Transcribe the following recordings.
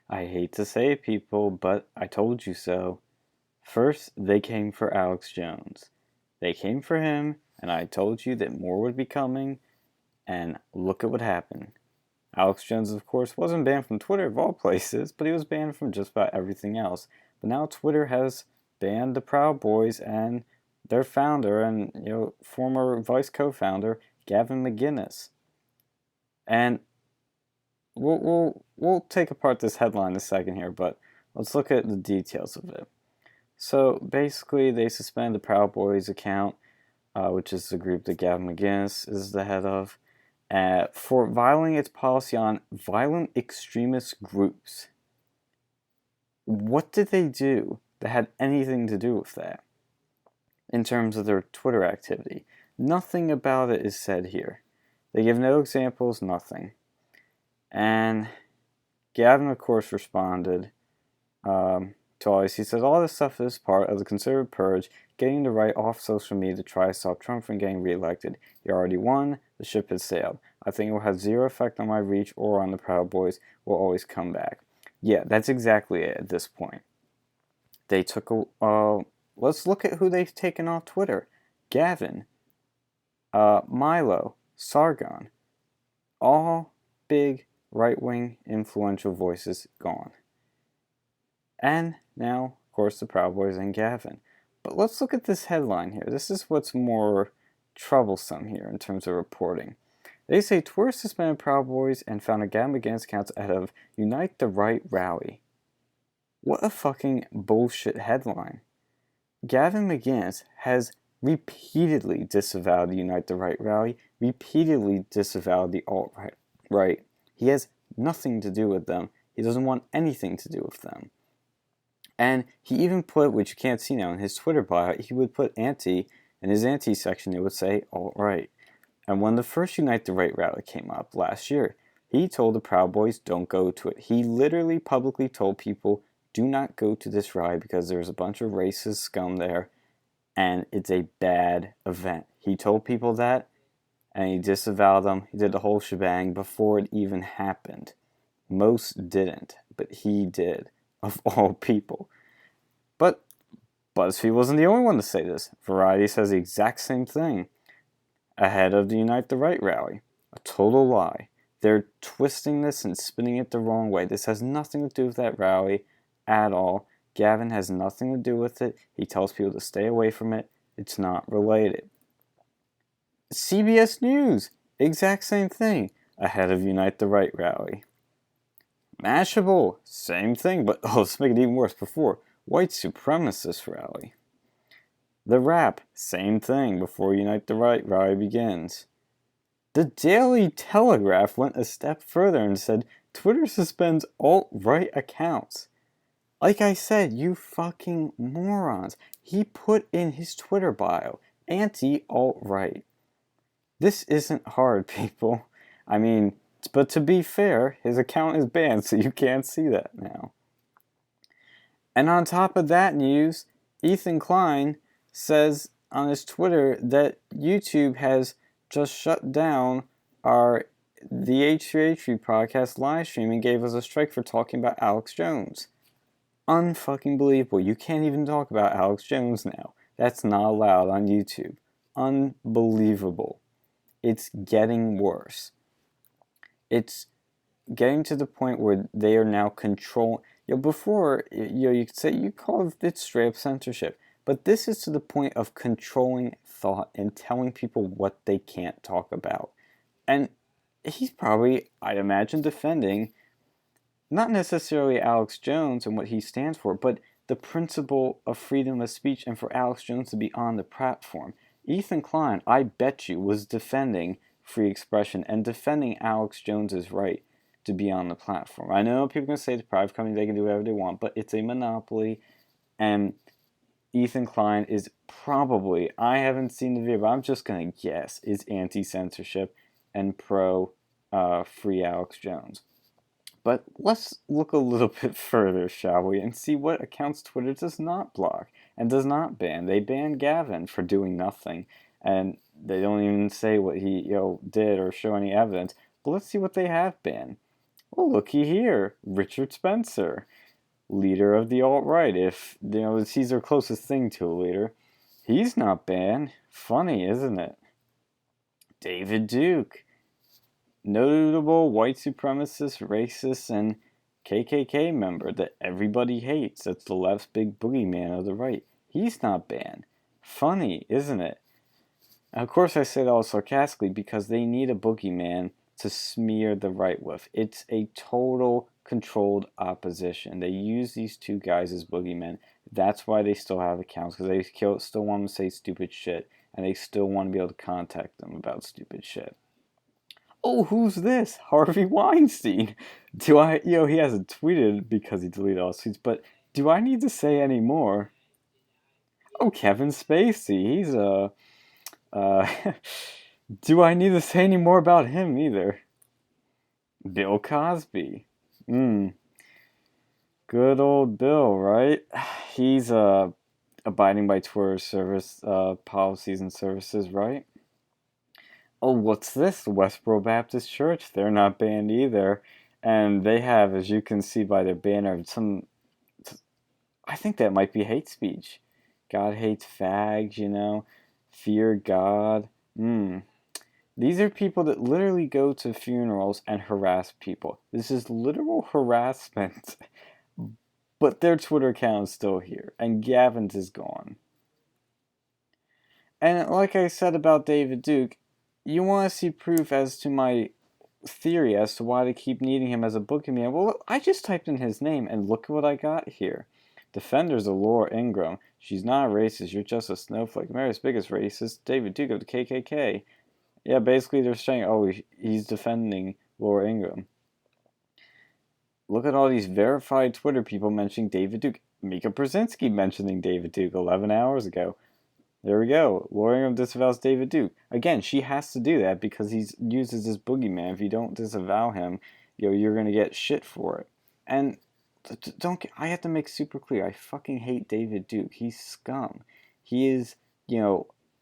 I hate to say it, people, but I told you so. First, they came for Alex Jones. They came for him, and I told you that more would be coming, and look at what happened. Alex Jones, of course, wasn't banned from Twitter of all places, but he was banned from just about everything else. But now Twitter has banned the Proud Boys and their founder and former vice co-founder Gavin McInnes. And we'll take apart this headline in a second here, but let's look at the details of it. So basically, they suspended the Proud Boys account, which is the group that Gavin McInnes is the head of, for violating its policy on violent extremist groups. What did they do that had anything to do with that in terms of their Twitter activity? Nothing about it is said here. They give no examples, nothing. And Gavin, of course, responded to all this. He said, all this stuff is part of the conservative purge, getting the right off social media to try to stop Trump from getting reelected. He already won. The ship has sailed. I think it will have zero effect on my reach or on the Proud Boys. Will always come back. Yeah, that's exactly it at this point. They took a... let's look at who they've taken off Twitter. Gavin, Milo, Sargon. All big right-wing influential voices gone. And now, of course, the Proud Boys and Gavin. But let's look at this headline here. This is what's more troublesome here in terms of reporting. They say Twitter suspended Proud Boys and found a Gavin McInnes accounts ahead of Unite the Right rally. What a fucking bullshit headline. Gavin McInnes has repeatedly disavowed the Unite the Right rally, repeatedly disavowed the alt-right. He has nothing to do with them. He doesn't want anything to do with them. And he even put, which you can't see now in his Twitter bio, he would put anti, in his anti section it would say alt-right. And when the first Unite the Right rally came up last year, he told the Proud Boys don't go to it. He literally publicly told people do not go to this rally because there's a bunch of racist scum there and it's a bad event. He told people that and he disavowed them. He did the whole shebang before it even happened. Most didn't, but he did, of all people. But BuzzFeed wasn't the only one to say this. Variety says the exact same thing ahead of the Unite the Right rally. A total lie. They're twisting this and spinning it the wrong way. This has nothing to do with that rally at all. Gavin has nothing to do with it. He tells people to stay away from it. It's not related. CBS News, exact same thing, ahead of Unite the Right rally. Mashable, same thing, but let's make it even worse. Before white supremacist rally. The Wrap, same thing before Unite the Right rally begins. The Daily Telegraph went a step further and said Twitter suspends alt-right accounts. Like I said, you fucking morons. He put in his Twitter bio, anti-alt-right. This isn't hard, people. I mean, but to be fair, his account is banned, so you can't see that now. And on top of that news, Ethan Klein says on his Twitter that YouTube has just shut down the H3H3 podcast live stream and gave us a strike for talking about Alex Jones. Unfucking believable. You can't even talk about Alex Jones now. That's not allowed on YouTube. Unbelievable. It's getting worse. It's getting to the point where they are now controlling. Before, you could say you call it straight up censorship, but this is to the point of controlling thought and telling people what they can't talk about. And he's probably, I'd imagine, defending not necessarily Alex Jones and what he stands for, but the principle of freedom of speech and for Alex Jones to be on the platform. Ethan Klein, I bet you, was defending free expression and defending Alex Jones's right to be on the platform. I know people are going to say it's a private company, they can do whatever they want, but it's a monopoly, and Ethan Klein is probably, I haven't seen the video, but I'm just going to guess, is anti-censorship and pro-free Alex Jones. But let's look a little bit further, shall we, and see what accounts Twitter does not block and does not ban. They banned Gavin for doing nothing, and they don't even say what he did or show any evidence. But let's see what they have banned. Well, looky here, Richard Spencer, leader of the alt-right. If he's their closest thing to a leader, he's not banned. Funny, isn't it? David Duke, notable white supremacist, racist, and KKK member that everybody hates. That's the left's big boogeyman of the right. He's not banned. Funny, isn't it? And of course, I say that all sarcastically because they need a boogeyman to smear the right with. It's a total controlled opposition. They use these two guys as boogeymen. That's why they still have accounts, because they still want to say stupid shit, and they still want to be able to contact them about stupid shit. Oh, who's this? Harvey Weinstein. He hasn't tweeted because he deleted all his tweets, but do I need to say any more? Oh, Kevin Spacey. He's a, do I need to say any more about him either? Bill Cosby. Good old Bill, right? He's, abiding by Twitter service, policies and services, right? Oh, what's this? The Westboro Baptist Church. They're not banned either. And they have, as you can see by their banner, I think that might be hate speech. God hates fags, fear God. These are people that literally go to funerals and harass people. This is literal harassment. But their Twitter account is still here. And Gavin's is gone. And like I said about David Duke, you want to see proof as to my theory as to why they keep needing him as a boogeyman. Well, look, I just typed in his name, and look at what I got here. Defenders of Laura Ingraham. She's not a racist. You're just a snowflake. America's biggest racist. David Duke of the KKK. Yeah, basically they're saying, oh, he's defending Laura Ingraham. Look at all these verified Twitter people mentioning David Duke. Mika Brzezinski mentioning David Duke 11 hours ago. There we go. Laura Ingraham disavows David Duke. Again, she has to do that because he uses this boogeyman. If you don't disavow him, you're going to get shit for it. And I have to make super clear, I fucking hate David Duke. He's scum. He is,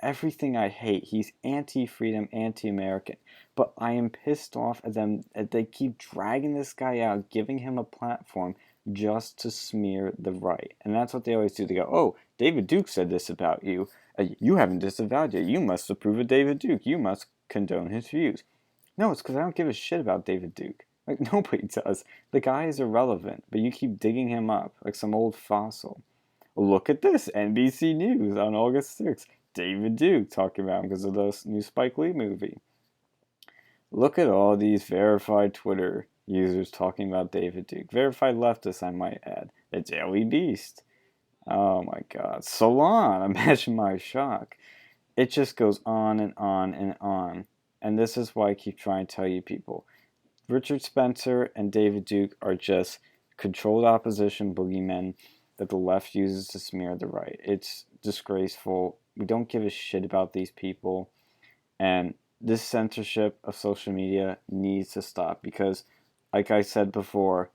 everything I hate. He's anti-freedom, anti-American. But I am pissed off at them that they keep dragging this guy out, giving him a platform just to smear the right. And that's what they always do. They go, oh, David Duke said this about you. You haven't disavowed yet. You must approve of David Duke. You must condone his views. No, it's because I don't give a shit about David Duke. Like, nobody does. The guy is irrelevant, but you keep digging him up like some old fossil. Look at this, NBC News on August 6th. David Duke talking about him because of the new Spike Lee movie. Look at all these verified Twitter users talking about David Duke. Verified leftists, I might add. The Daily Beast. Oh my God. Salon, imagine my shock. It just goes on and on and on. And this is why I keep trying to tell you people. Richard Spencer and David Duke are just controlled opposition boogeymen that the left uses to smear the right. It's disgraceful. We don't give a shit about these people. And this censorship of social media needs to stop because, like I said before,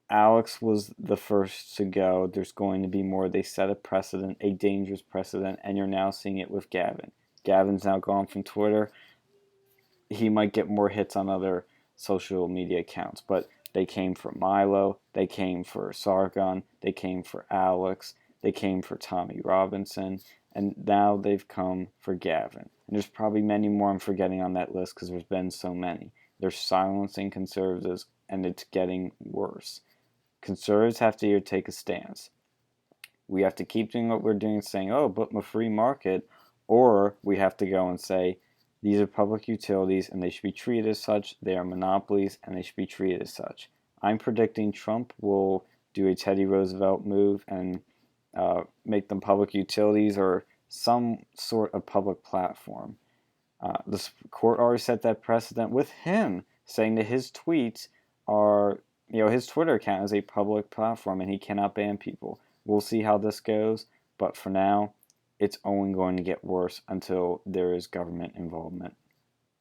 Alex was the first to go. There's going to be more. They set a precedent, a dangerous precedent, and you're now seeing it with Gavin. Gavin's now gone from Twitter. He might get more hits on other social media accounts, but they came for Milo, they came for Sargon, they came for Alex, they came for Tommy Robinson, and now they've come for Gavin. And there's probably many more I'm forgetting on that list because there's been so many. They're silencing conservatives, and it's getting worse. Conservatives have to either take a stance. We have to keep doing what we're doing, saying, oh, but I'm a free market, or we have to go and say, these are public utilities, and they should be treated as such. They are monopolies, and they should be treated as such. I'm predicting Trump will do a Teddy Roosevelt move and make them public utilities or some sort of public platform. The court already set that precedent with him, saying that his tweets are, his Twitter account is a public platform, and he cannot ban people. We'll see how this goes, but for now, it's only going to get worse until there is government involvement.